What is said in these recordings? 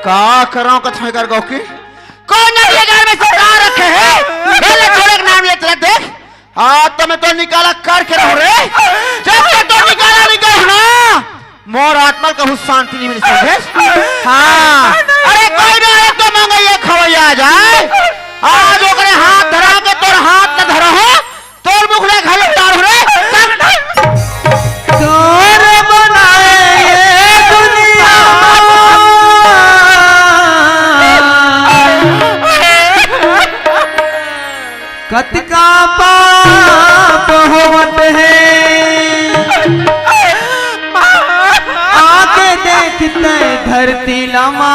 का करो कथा कर गो की कौन ये घर में सरकार रखे है पहले छोरे का नाम ले चला देख हाँ तो मैं तो निकाला करके रहो रे जब तक तो निकाला निकल ना मोर आत्मा का शांति नहीं मिल समझे हाँ अरे कोई ना एक तो मांगे ये खवैया आ जाए आज ओकरे हाथ धरा के तोर हाथ न धरो हो तोर मुखले घाले तार हो रे तोर बनाए ये दुनिया कतका पाप होवत है आके देखते धरती लमा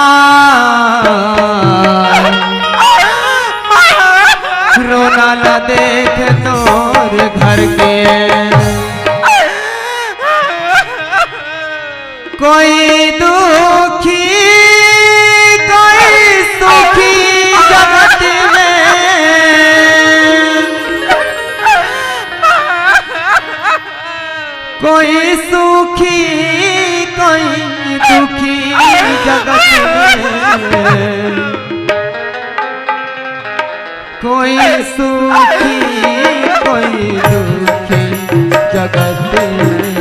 रोना न देख तोर घर के कोई दुखी कोई सुखी जगत में कोई सुखी कोई दुखी जगत में कोई सुखी कोई दुखी जगत में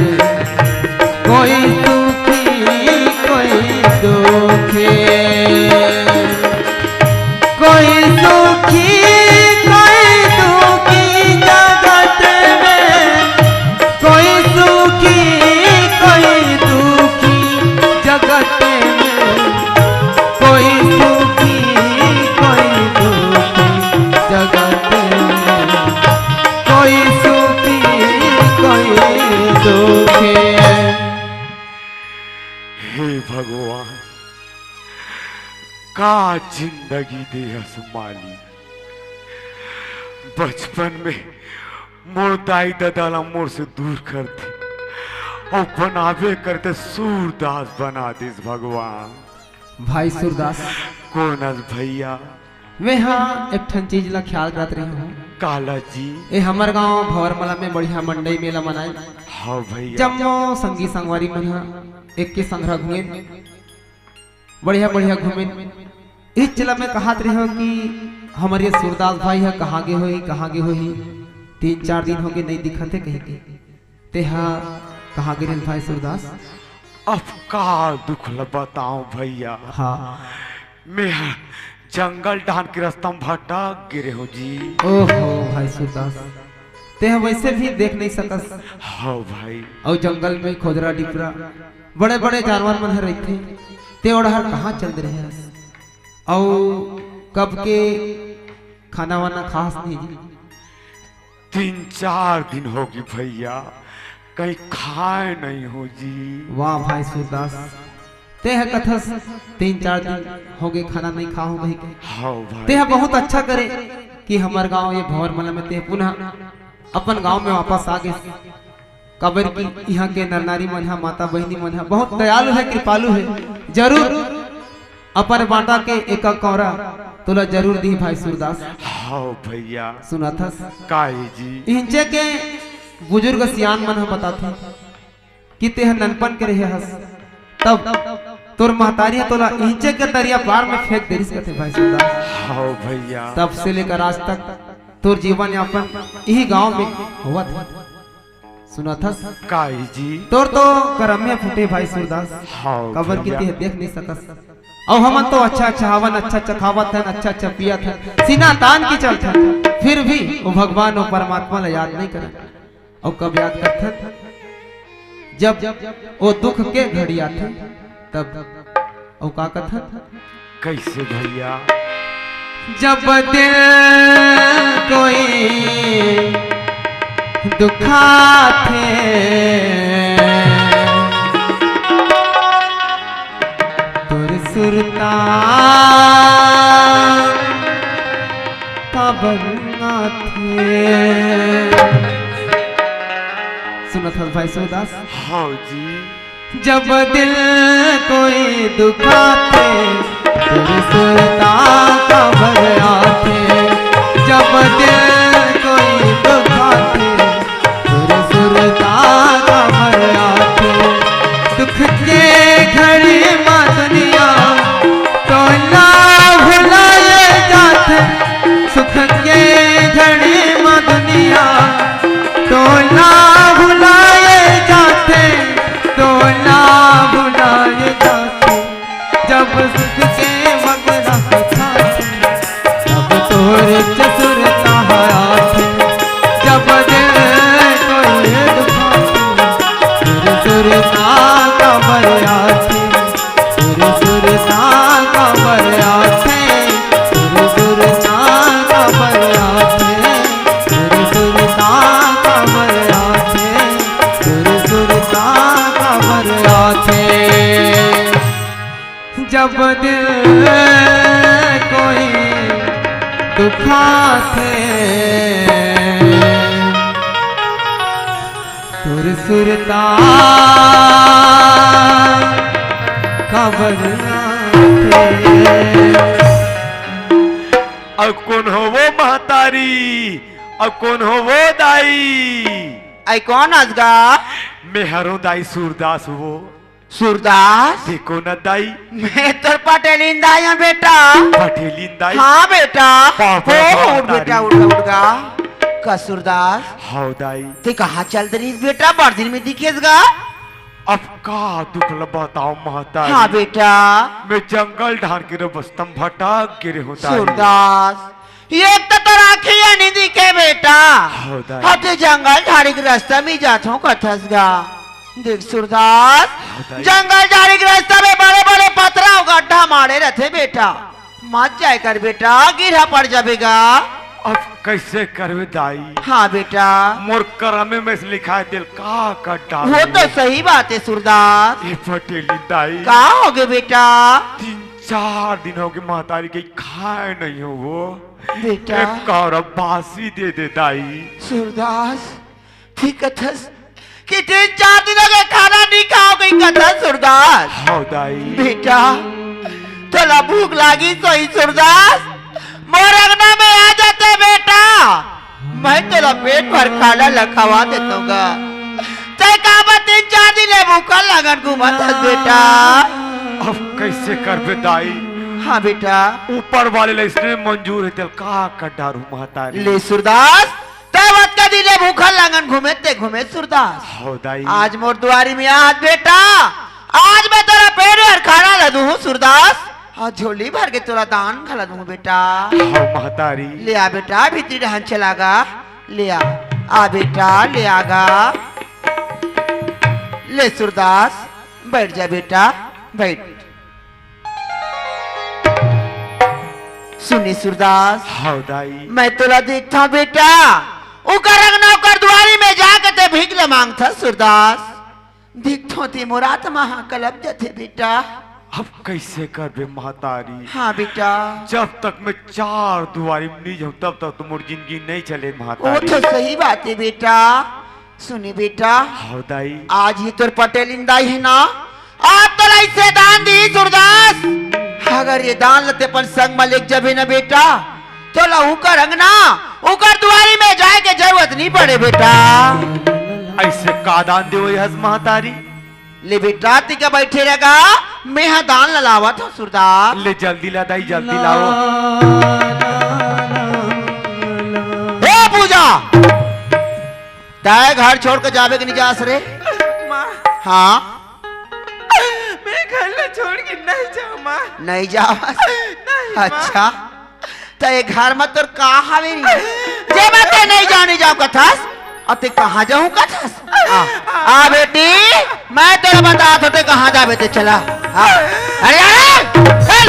कोई सुखी कोई दुखी कोई सुखी कोई दुखी जगत में कोई सुखी कोई दुखी जगत में कोई सुखी कोई दुखी जगत में कोई सुखी कोई दुखी। हे भगवान का जिंदगी दे असमाली बचपन में मोर दाई दादा मोर से दूर कर दी और बनावे करते सूरदास बना दिस भगवान। भाई सूरदास कौन भैया वे हाँ एक ठन चीज ला ख्याल करते रहे हूँ काला जी ए हमर गांव भवरमला में बढ़िया मंडई मेला मनाए हाँ भैया जम्मो संगी संगवारी मन एक के संग्रह घूमे बढ़िया बढ़िया घूमे इस जिला में कहा रहे कि हमारे सूरदास भाई है कहाँ गे होई 3-4 दिन हो गए नहीं दिखते कहीं के ते हाँ कहाँ गिरे भाई सूरदास अब का दुख बताऊं भैया हाँ मैं जंगल डान के रास्ता में भटक गिरे हो जी। ओहो भाई सूरदास ते वैसे भी देख नहीं सकस हाँ भाई और जंगल में खोदरा डिपरा बड़े बड़े जानवर मन रहते ते ओढ़हर कहाँ चल रहे हैं और कब के खाना वाना खास नहीं जी 3-4 दिन होगी भैया कहीं खाए नहीं हो जी। वाह भाई सूरदास ते है कथस 3-4 दिन हो गए खाना नहीं खाओ भाई के हाँ भाई ते है बहुत अच्छा करे कि हमार गांव ये भंवरमला में ते पुनः अपन गांव में वापस आ गए कबर की यहाँ के नर नारी मन है माता बहनी मन है बहुत दयालु है कृपालु है जरूर अपन बाटा के एक कौरा तोला जरूर दी भाई सूरदास। हाँ भैया सुना था काहे जी इंचे के बुजुर्ग सियान मन है बताते कि ते ननपन के रहे हस तब तोर महतारी तोला इंचे के दरिया पार में फेंक देरिस कहते भाई सूरदास। हाँ भैया तब से लेकर आज तक तोर जीवन यापन यही गांव में हुआ था सुना था काहे जी तोर तो करम में फूटे भाई सूरदास हाँ कबर की भैया। ते देख नहीं सकस और हमन तो अच्छा अच्छा हवन अच्छा अच्छा खावत है अच्छा अच्छा पिया था सीना तान की चलता फिर भी वो भगवान और परमात्मा ला याद नहीं करे और कब याद करते जब वो दुख के घड़ी आते तब और का कथा कैसे भैया जब दिल कोई दुखाते तुर सुरता कबरना थे सुना था भाई सूरदास। हाँ जी जब दिल कोई दुखाते तुर सुरता कबर आते जब दिल कोई दुखाते तुर सुरता कबर आते दुख के घड़ी माँ दुनिया जब सुख के मगरा था तब तोरे चसुर आथे जब दिल कोई दुखाते सुर का बर आथे सुर का बर आथे सुर का बर आथे सुर का बर आथे सुर का बर आथे जब दिल कोई दुखाते तुर सुरता कबर अब कौन हो वो महतारी, अब कौन हो वो दाई? आई कौन असगा? मैं हरो दाई सूरदास वो। सूरदास? देखो न दाई, मैं तो पटेलिन दाई हूँ बेटा। पटेलिन दाई? हाँ बेटा। पापा, हो उठ बेटा, उठगा का सूरदास। हाँ दाई। ते कहाँ चल रही बेटा? बार दिन में दिखेगा। अब का दुख बताओ महतारी। हाँ बेटा। मैं जंगल ढान के बस्तम भटक गिरे होता। सूरदास ये तो आँखियाँ नहीं दिखे बेटा। हते जंगल झाड़ी के रास्ता में जाता हूँ कथसगा। देख सूरदास, जंगल झाड़ी के रास्ता में बड़े बड़े पत्थर गड्ढा मारे रहते बेटा। मत जाए कर बेटा, गिरा पड़ जाएगा। अब कैसे करवे दाई? हाँ बेटा। मोर करमे में से लिखा है दिल का गड्ढा। वो तो सही बात है सूरदास। ये पटेली दाई का हो गए बेटा? 3-4 दिन हो गए महतारी के खाए नहीं हो वो बेटा। एक कौरव बासी दे दे दाई। सूरदास ठीक कथस कि 3-4 दिन हो गए खाना नहीं खाओगे कथस सूरदास। हाँ दाई। बेटा थोड़ा भूख लगी सोई सूरदास, मोर अंगना में आ जाते बेटा। मैं तेरा पेट भर खाना लखवा देता हूँ। 3-4 दिन भूखा लगन घुमत बेटा। अब कैसे करवे दाई? हाँ बेटा। ऊपर वाले ले इसने मंजूर है दिल का गड्ढा रू महतारी। ले सूरदास तवत का दिले भूखा लगन घूमे सूरदास। हाँ दाई। आज मोर दुआरी में आज बेटा, आज मैं तेरा पेट भर खाना ला दूँ सूरदास। आज झोली भर के तेरा दान खिला दूँ बेटा। हाँ महतारी। ले आ बेटा, भीतरी रहन चलागा। ले आ बेटा, ले आगा। ले सूरदास बैठ जा बेटा, बैठ। सुनी सूरदास। हाँ दाई। मैं तेरा देखता बेटा, उकर रंगना उकर दुआरी में जाके ते भीख ले मांगता सूरदास। देखतो ते मुराद महा कलब जथे बेटा। अब कैसे करवे महतारी? हाँ बेटा। जब तक मैं 4 दुआरी में नहीं जाऊँ तब तक तुम्हारी जिंदगी नहीं चले वो महतारी। तो सही बात है बेटा। सुनी बेटा, हाँ दाई। आज ही तोर पटेलिन दाई है ना, आज तो ऐसे दान दी सूरदास। अगर ये दान लते पर संग में लेक जबे ना बेटा, तो लहू का रंगना उकर दुआरी में जाए के जरूरत नहीं पड़े बेटा। ऐसे का दान दे हज महतारी? ले बेटा तिका बैठे रहेगा, मैं यहाँ दान ललावत हूँ सूरदास। ले जल्दी ला दाई, जल्दी लाओ। हे पूजा, तय घर छोड़ कर जावे के नहीं जा रे? हाँ मैं घर छोड़ के नहीं जाऊँ माँ। नहीं जावा? अच्छा तो ये घर में तो कहा हवेरी जे मैं ते नहीं जाने जाऊँ कथास। अब ते कहाँ जाऊँ कथास? आ बेटी, मैं तेरा बता तो ते कहाँ जा बेटे, चला। अरे चल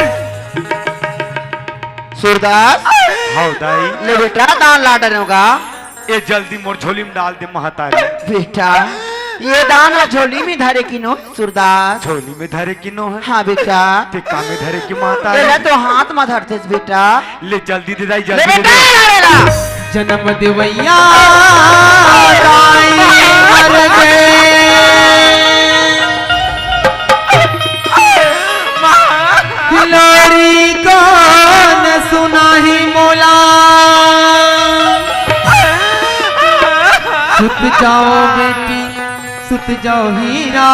सूरदास। हाँ दाई। ले बेटा दान लाडन होगा। ये जल्दी मोर झोली में डाल दे महतारी। बेटा ये दान झोली में धरे किनो सूरदास? झोली में धरे किनो है? हाँ बेटा। ते का में धरे की महतारी? तेरा तो हाथ में धरते बेटा। ले जल्दी दे दाई, ले जल्दी दे बेटा दे। धरेला। जन्म दिवैया दाई मर गए खिलाड़ी को न सुनाही मोला। सुत जाओ बेटी सुत जाओ हीरा,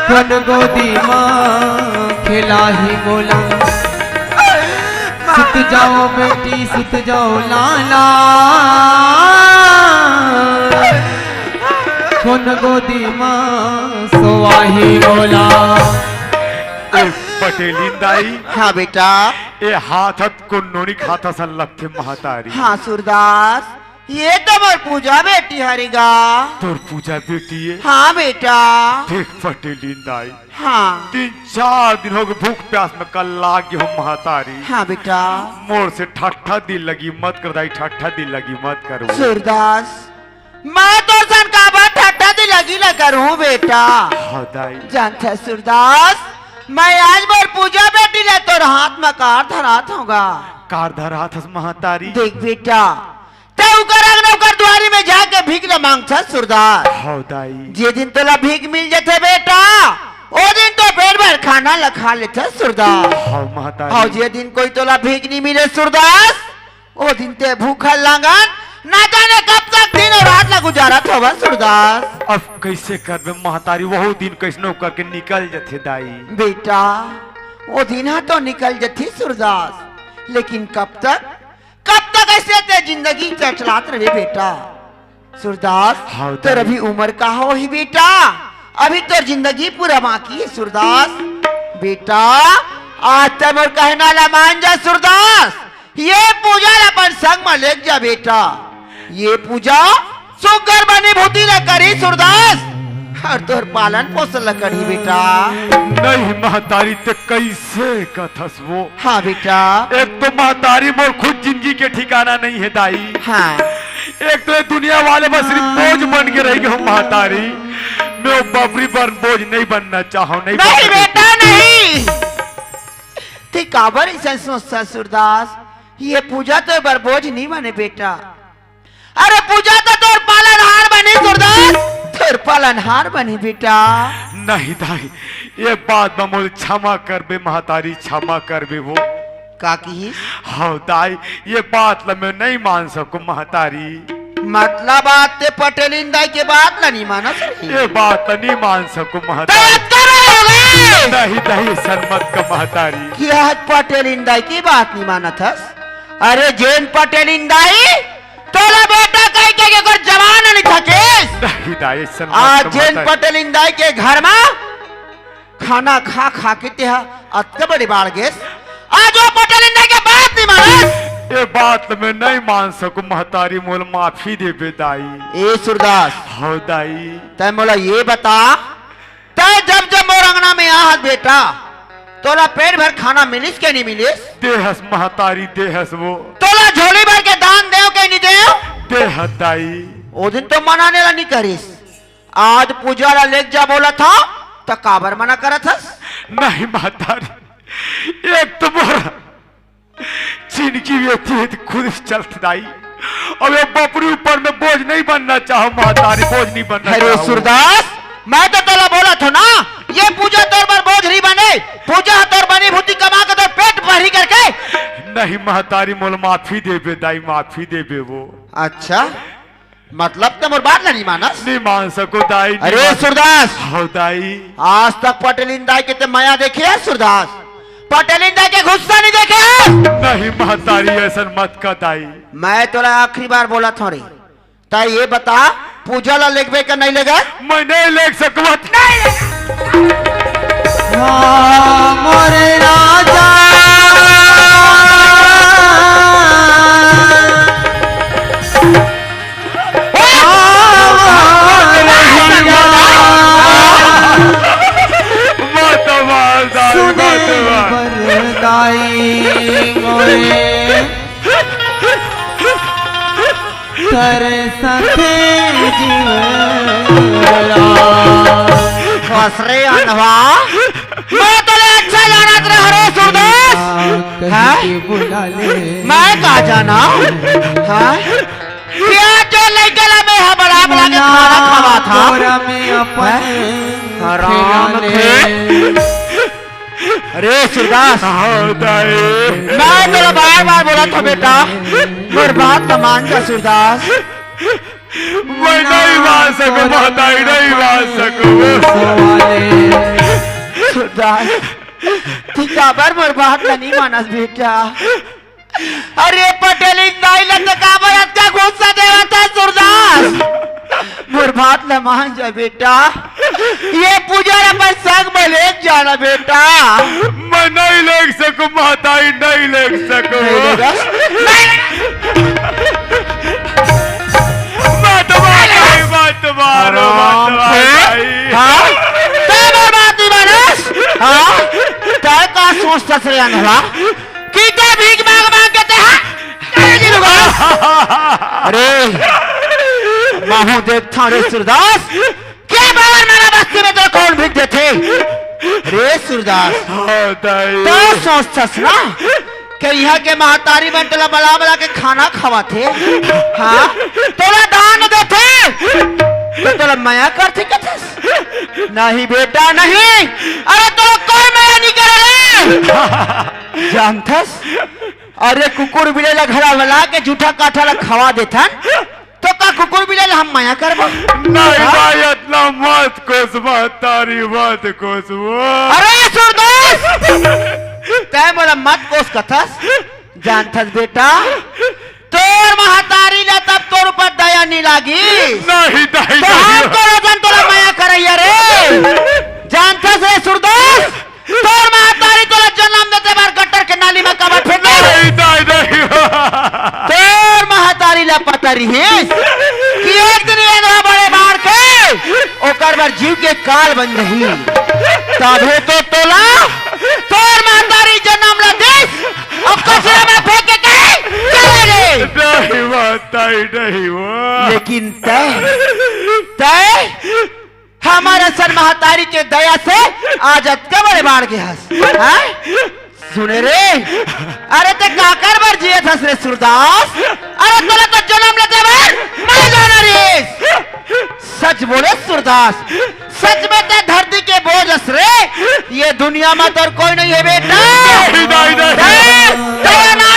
कन गोदी माँ खिला ही मोला। सुत जाओ बेटी सुत जाओ लाला, खुन गोदी माँ सोवाही बोला। ए पटेलीन दाई हाँ बेटा। ए हाथत को नोनी खाता सन लगते महतारी। हाँ सूरदास, ये तो मोर पूजा बेटी हरिगा। तोर पूजा बेटी है। हाँ बेटा। देख पटेलीन दाई, हाँ 3-4 दिन हो गए भूख प्यास में, कल लागी हो महतारी। हाँ बेटा। मोर से ठट्ठा दिल लगी मत कर दाई, ठट्ठा दिल लगी मत करो। सूरदास, मैं तो सन का बात ठट्ठा दी लगी ना करूं बेटा। हाँ दाई। जानता सूरदास, मैं आज मोर पूजा बेटी ने तोर हाथ में कार धरात होगा। कार धरा थस महतारी। देख बेटा, ते उकर अंगना उकर द्वारी में जाके भीख न मांगता सूरदास। हाँ दाई। जे दिन तोला भीख मिल जाते बेटा, ओ दिन तो पेट भर खाना लखा लेता सूरदास। हाँ महतारी। और जे दिन कोई तोला भीख नहीं मिले सूरदास, ओ दिन ते भूखा लांगन ना जाने कब तक दिन और रात ना गुजारा था सूरदास। अब कैसे करबे महतारी, वह दिन कैसनो करके निकल जथे दाई। बेटा, वो दिन तो निकल जाती सूरदास, लेकिन कब तक ऐसे ते जिंदगी चलात रहे बेटा। सूरदास, हाँ तेरा अभी उम्र का हो ही बेटा, अभी तो जिंदगी पूरा बाकी है सूरदास। बेटा, आज तक मोर कहना ला मान जा सूरदास, ये पूजा अपन संग में ले जा बेटा। ये पूजा सुगर बनी भूति न करी सूरदास, और तोर पालन पोषण न करी बेटा। नहीं महतारी ते कैसे कथस वो। हाँ बेटा। एक तो महतारी मोर खुद जिंदगी के ठिकाना नहीं है दाई। हाँ। एक तो दुनिया वाले बस सिर्फ बोझ बन के रह गए महतारी। मैं वो बबरी पर बोझ नहीं बनना चाहूँ। नहीं बेटा नहीं, ते काबर ऐसा सोचता सूरदास, ये पूजा तो बर बोझ नहीं बने बेटा। अरे पूजा तो तोर पालनहार बने सूरदास, तोर पालनहार बने बेटा। नहीं दाई, ये बात बमोल क्षमा करबे महतारी, क्षमा करबे वो। काकी हाँ दाई, ये बात ला मैं नहीं मान सकूं महतारी। मतलब बात ते पटेलिन दाई के बात ला नहीं माना सही। ये बात ला नहीं मान सकूं महतारी। नहीं नहीं सनमत का महतारी। क्या पटेलिन दाई की बात नहीं माना था? अरे जैन पटेलिन दाई तोला बेटा कह के कोई जवान नहीं थके। नहीं दाई सनमत आज का जैन महतारी। पटेलिन दाई के घर में खाना खा खा के ते अत्ते बड़ी बाढ़ गेस। आज वो पटेलिन दाई के बात नहीं माना। ये बात मैं नहीं मान सकूं महतारी, मोल माफी दे बे दाई। ए सूरदास, हाँ दाई। तय मोला ये बता, तय जब जब मोर अंगना में आहत बेटा, तोला पेट भर खाना मिलिस के नहीं मिलिस? देहस महतारी, देहस वो। तोला झोली भर के दान देव के नहीं देव? देहस दाई। वो दिन तो मनाने ला नहीं करिस, आज पूजा ला लेक जा बोला था तो काबर मना करा था? नहीं महतारी, एक तो मोरा जिनकी व्यक्ति है खुद चलती दाई। अब ये बपरी ऊपर में बोझ नहीं बनना चाहो महतारी, बोझ नहीं बनना अरे चाहो। सूरदास, मैं तो तोला बोला था ना, ये पूजा तोर पर बोझ नहीं बने, पूजा तोर बनी भूति कमा के तोर पेट भरी करके। नहीं महतारी, मोल माफी दे बे दाई, माफी दे बे वो। अच्छा, मतलब तो मोर बात नहीं मानस? नहीं मान सको दाई। अरे सूरदास, हाँ दाई। आज तक पटेलिन दाई के ते माया देखे है सूरदास? पटेलिन दाई के गुस्सा नहीं देखे है? नहीं महतारी, ऐसा मत का दाई। मैं तोरा आखिरी बार बोला था रे, ताई ये बता पूजा ला लेगबे का नहीं लेगा? मैं नहीं लेग सकवत। हाँ मोरे राजा कर सके जीवरा खसरे अनवा, मैं तोले अच्छा जाना रहा रे सूरदास। कहीं बुला ले मैं कहा जाना? हाँ? क्या जो लेके ला मैं बड़ा बड़ा के खाना खावा था? कोरा में अपन हराम खिलाने। अरे सूरदास, मैं तेरा बार बार बोला था बेटा, मेरी बात न मान जा सूरदास। मैं नहीं मान सकूं महतारी, नहीं मान सकूं। सूरदास, तू काबर मेरी बात नहीं मानस बेटा? अरे पटेलिन दाई लग काबर अच्छा गुस्सा देवा था सूरदास, मेरी बात बात न मान जा बेटा, ये पूजा पर संग में ले जाना बेटा। मैं नहीं ले सकूं माताई, नहीं ले सकूं। मत मारो, तय का सोचता से अंधवा कि ते भीख मांग मांग के ते अरे माहू देखता रे सूरदास, क्या बाबर मेरा बस्ती में तो कौन भीख देते रे सूरदास। तो सोचता ना कि यहाँ के महतारी में तोला बला बला के खाना खवाते, हाँ तोला दान देते तो तोला माया करते कथस? नहीं बेटा नहीं, अरे तो कोई माया नहीं करे जानथस। अरे कुकुर बिलेला घड़ा वाला के जूठा काठा ला खवा देथन तो का कुकुर बिलेला हम माया करबो? नहीं भाई इतना मत कोस महतारी, मत कोस। अरे सूरदास तय मोला मत कोस कथस जानथस बेटा, तोर महतारी ने तब तोर ऊपर दया नहीं लागी। नहीं नहीं तो हम तोरा जन तोरा माया करैया रे जानथस रे सूरदास, तोर महतारी तोरा जन्म देते बार गटर के नाली में कबर फेंक नहीं नहीं तोर महतारी ला पता रही कि एक दिन ये बड़े बाढ़ के ओकर बार जीव के काल बन रही, तबे तो तोला तोर महतारी जन्म ला देश और कचरे में फेंक के नहीं माताई नहीं वो। लेकिन तय हमारे सन महतारी के दया से आज बड़े बाढ़ के हंस सुने रे। अरे ते काकर बर जिए थस रे सूरदास, अरे तोला तो जन्म लेते बार मैं जाना रे। सच बोले सूरदास, सच में ते धरती के बोझ रे, ये दुनिया में तो कोई नहीं है बेटा। नहीं नहीं दया ना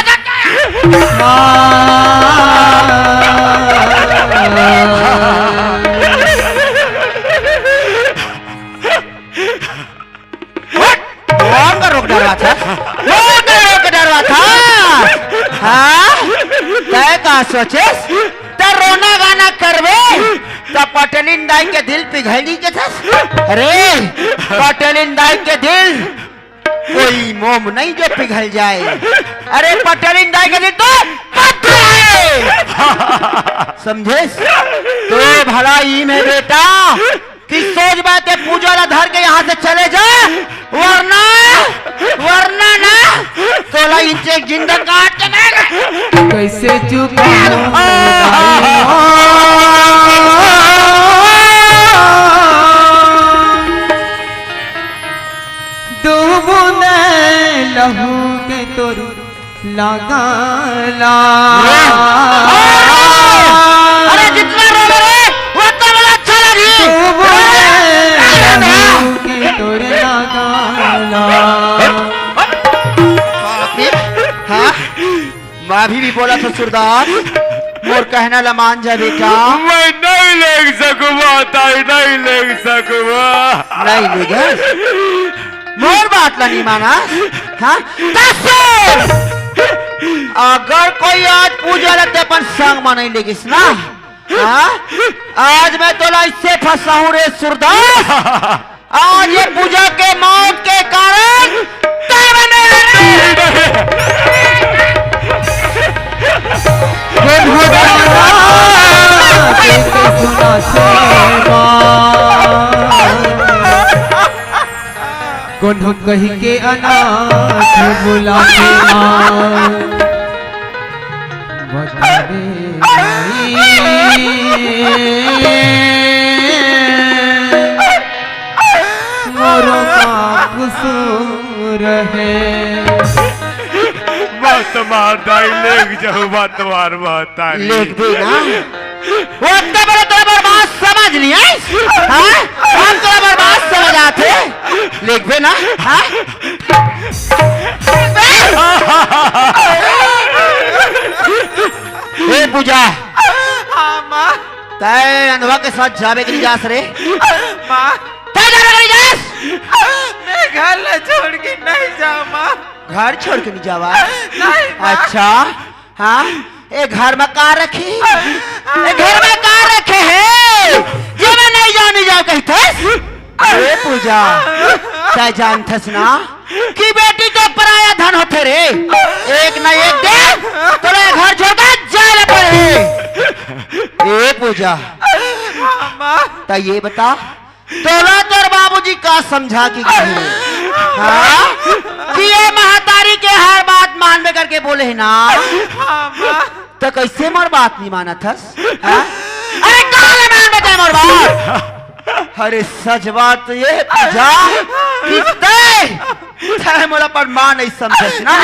रोक डरवा था, रोक डरवा था। हाँ तय का सोचेस त रोना गाना करवे त पटेलिन दाई के दिल पिघली के था। अरे पटेलिन दाई के दिल कोई मोम नहीं जो पिघल जाए, अरे पटेलिन दाई के दिल तो पत्थर है समझे। तो भला ही में बेटा कि सोच बात है पूजा ला धर के यहाँ से चले जा, वरना वरना ना तोला इंचे जिंदा काट के मैं कैसे चुका लहू के तोर लगाला। अरे जितना रो रे वो तो बड़ा अच्छा लगी लहू के तोर लगाला। हाँ माँ भी बोला था सूरदास, मोर कहना ला मान जा बेटा। मैं नहीं ले सकूं माताई, नहीं ले सकूं। नहीं लेगा मोर बात ला नहीं माना। हाँ अगर कोई आज पूजा लेते अपन संग में नहीं लेगिस ना, हाँ आज मैं तोला इससे फंसा हूँ रे सूरदास। आज ये पूजा के मौत के कारण कौन कही के अनाथ बुला के बता दे मोरो का कसूर है। मत मार दाई, लेग जाओ मत मार माताई। लेख दे ना वो इतने बड़े तो बर्बाद समझ लिया, हाँ हम तो बर्बाद समझ आते लेख दे ना। हाँ ए पूजा माँ तय अंधवा के साथ जावे के लिए जास रे माँ तय जावे के लिए जास। मैं घर ले छोड़ के नहीं जाऊँ माँ। घर छोड़ के नहीं जावा? नहीं माँ। अच्छा हाँ ए घर में कार रखी, ए घर में कार रखे है, ये पूजा तय जानथस ना कि बेटी तो पराया धन होते रे, एक न एक दिन तोरे घर छोड़कर जाए पड़े। ए पूजा ता ये बता तोला तोर बाबूजी का समझा कि हाँ? कि ये महातारी के हर बात मानबे करके बोले है ना, तो कैसे मोर बात नहीं माना थस? अरे काले मान बता मोर बात। अरे सच बात ये पूजा कि मोला पर मां नहीं समझस ना,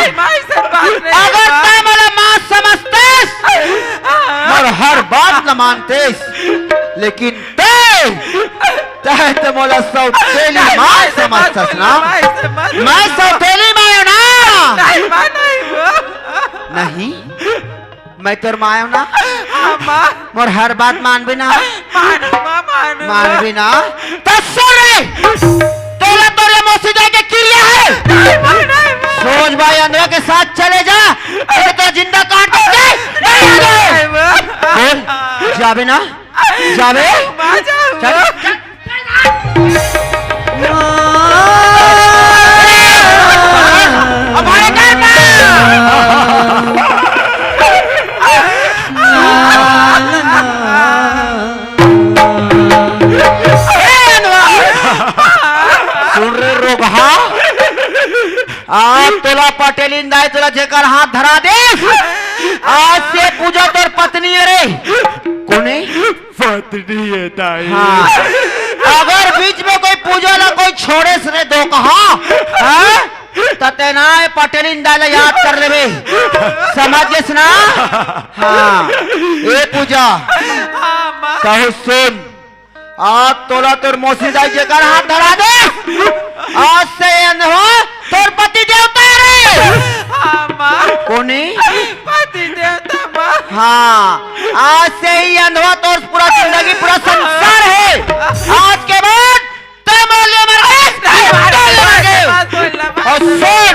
अगर तय मोला मां समझतेस मोर हर बात न मानतेस, लेकिन तय तो मोला सौतेली मां समझतस ना। मैं सौतेली मां ना नहीं, मैं तोर माया ना, मोर हर बात मान भी ना, मान भी ना तो तोला तोरे मौसी के क्रिया है। सोच भाई अंधेरा के साथ चले जा, ऐसे तो जिंदा काट देंगे। बोल जाबे ना, जाबे चल हमारे घर में सुन रे रोगहा, आज तोला पटेल इंदाई तोला जेकर हाथ धरा दे, आज से पूजा तोर पत्नी है रे। कोने पत्नी है दाई। हाँ, अगर बीच में कोई पूजा ना कोई छोड़े से दो कहा तते ना पटेल इंदाई याद कर ले, समझ गए ना? हाँ ये पूजा कहू सुन, आज तोला तोर मौसी दाई जेकर हाथ धरा दे, आज से हो तोर पति देवता रे। कोनी पति देवता हाँ, आज से ही अंधवा तोर पूरा जिंदगी पूरा संसार है। आज के बाद और सुन,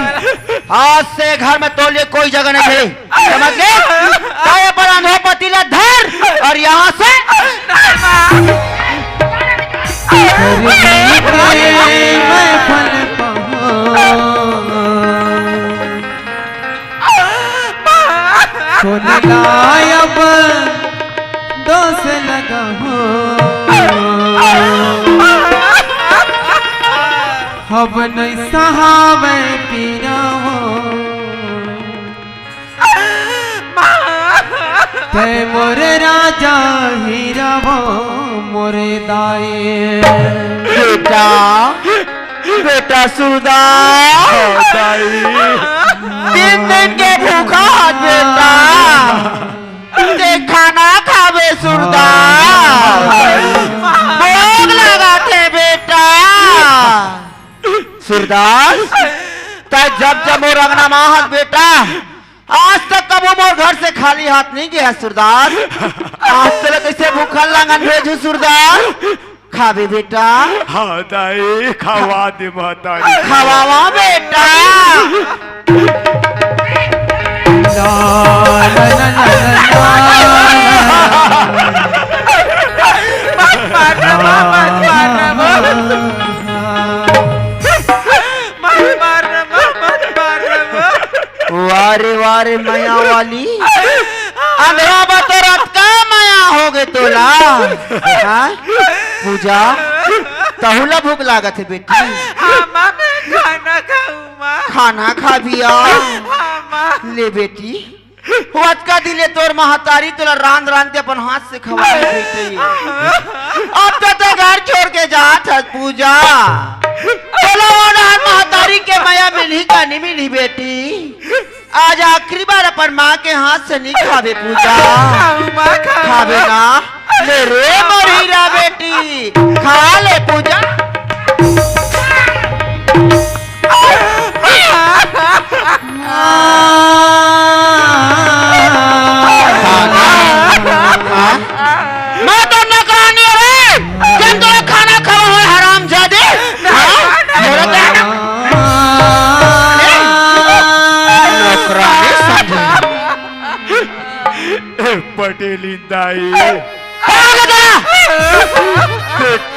आज से घर में तोलिए कोई जगह नहीं है, समझ गए? ताए पर अंधवा पति ला धर और यहाँ से अब दोष लगा अब नहीं सहावे पीरा ते मोरे राजा हीरा मोरे दाए। बेटा बेटा सुधा दिन दिन के भूखा बेटा, ते खाना खावे सुरदा, भोग लगाते बेटा। सुरदास जब जब मोर अंगना माहत बेटा, आज तक कबो मोर घर से खाली हाथ नहीं गया सुरदास। आज तक कैसे भूखा लांगन भेजू सुरदास? खावे बेटा। हाँ दाई खवा दे महतारी। खवावा बेटा। वारे वारे माया वाली अंधरा बतौरत का माया हो गए तोला। हाँ? पूजा तहुला भूख लागत है बेटी। खाना खाऊं खाना खा बिया ले बेटी। वत का दिले तोर महतारी तोला रांध रांध के अपन हाथ से खवा बेटी। अब तो घर छोड़ के जात है पूजा। तोला महतारी के माया मिली का नहीं मिली बेटी। आज आखिरी बार अपन माँ के हाथ से नहीं खावे पूजा। खावे ना ले रे मोर हीरा बेटी, खा ले पूजा। मैं तो नौकरानी रे, जब तो खाना खावा हो हराम जादे। पटेली दाई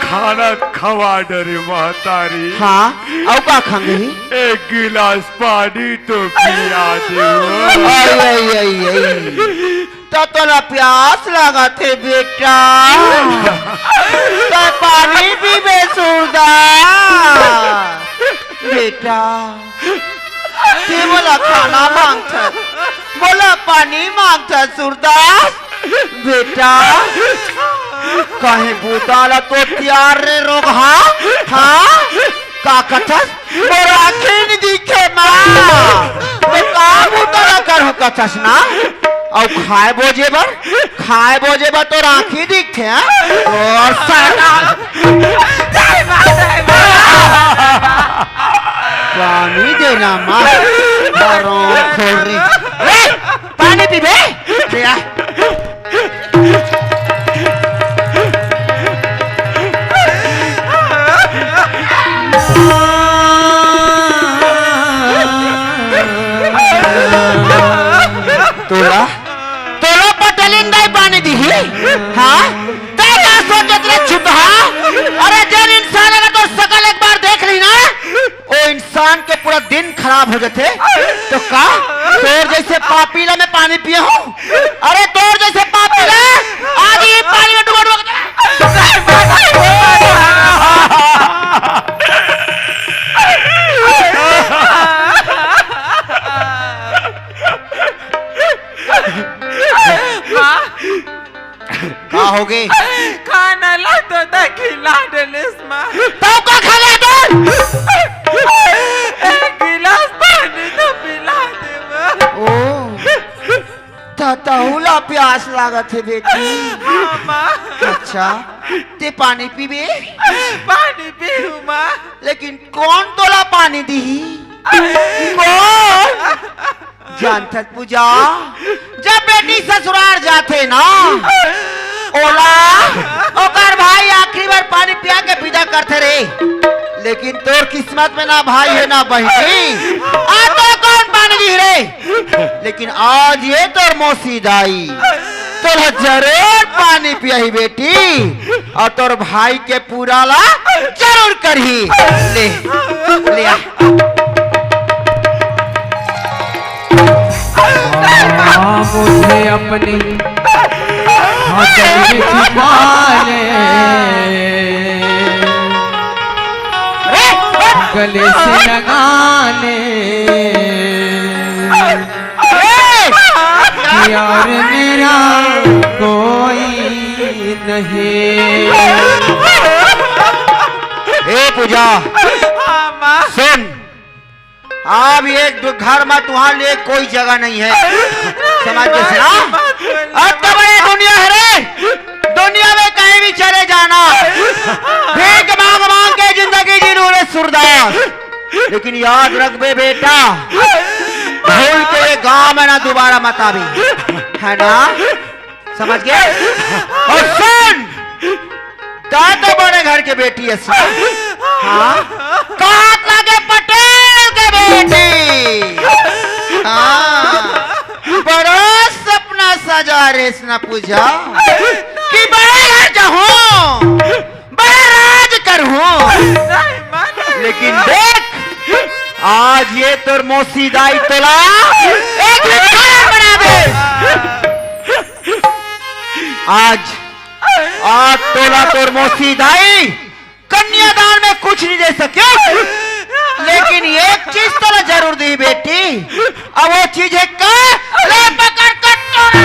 खाना खवा डरे महतारी। हाँ और का खांगे ही? एक गिलास पानी तो पिया दो। तो तोला प्यास लगा थे बेटा, तो पानी पीबे सूरदास। बेटा ते बोला खाना मांगता, बोला पानी मांगता सूरदास। बेटा कहीं भूताला तो तैयार रे रोग। हाँ हाँ का कथस मोर आँखें नहीं दिखे माँ, मैं का भूताला करूँ कथस ना। और खाए बोझे बर तो आँखें दिखे हैं और पानी देना माँ, खोल रही पानी पीबे ले आ। तोला पटलिंदा पानी दी। हाँ तेरा सोचत रे छुपा। अरे जब इंसान अगर तो शकल एक बार देख ली ना, वो इंसान के पूरा दिन खराब हो जाते। तो का तोर जैसे पापीला में पानी पिए हो? अरे तोर जैसे पापीला आज ही पानी में डुबा का हो गए? खाना ला तो खिला डेलिस माँ। तो का खा ले तो? एक गिलास पानी तो पिला दे माँ। ओ ताहुला प्यास लागत है बेटी। हाँ माँ। अच्छा ते पानी पीबे? पानी पीऊँ माँ। लेकिन कौन तोला पानी दी? कौन जानत पूजा? जब बेटी ससुराल जाते ना, ओला ओकर भाई आखिरी बार पानी पिया के विदा करते रे। लेकिन तोर किस्मत में ना भाई है ना बहनी, आ तो कौन पानी दी रे? लेकिन आज ये तोर मौसी दाई तोरा जरूर पानी पियाही बेटी, और तोर भाई के पूरा ला जरूर करही। ले ले आ। मुझे अपनी हाथों में छुपा ले, गले से लगा ले। यार मेरा कोई नहीं। ए पूजा सुन, अब ये घर में तुम्हारे लिए कोई जगह नहीं है, समझ के सुना। अब तो बड़ी दुनिया है रे, दुनिया में कहीं भी चले जाना, भीख मांग मांग के जिंदगी जीनू रे सूरदास। लेकिन याद रख बे बेटा, भूल के गांव में ना दोबारा मत आवी, है ना? समझ गए? और सुन, तो बड़े घर के बेटी है। हाँ कहाँ लगे पटेल के बेटी। हाँ बड़ा सपना सजा रे ना पूजा कि बड़े घर जाऊं, बड़े राज करूं। लेकिन देख आज ये तोर मौसी दाई तोला एक बनावे। आज तोला तोर मौसी दाई कन्यादान में कुछ नहीं दे सके, लेकिन एक चीज तो जरूर दी बेटी। अब वो चीज है का ले पकड़ कर तोरा।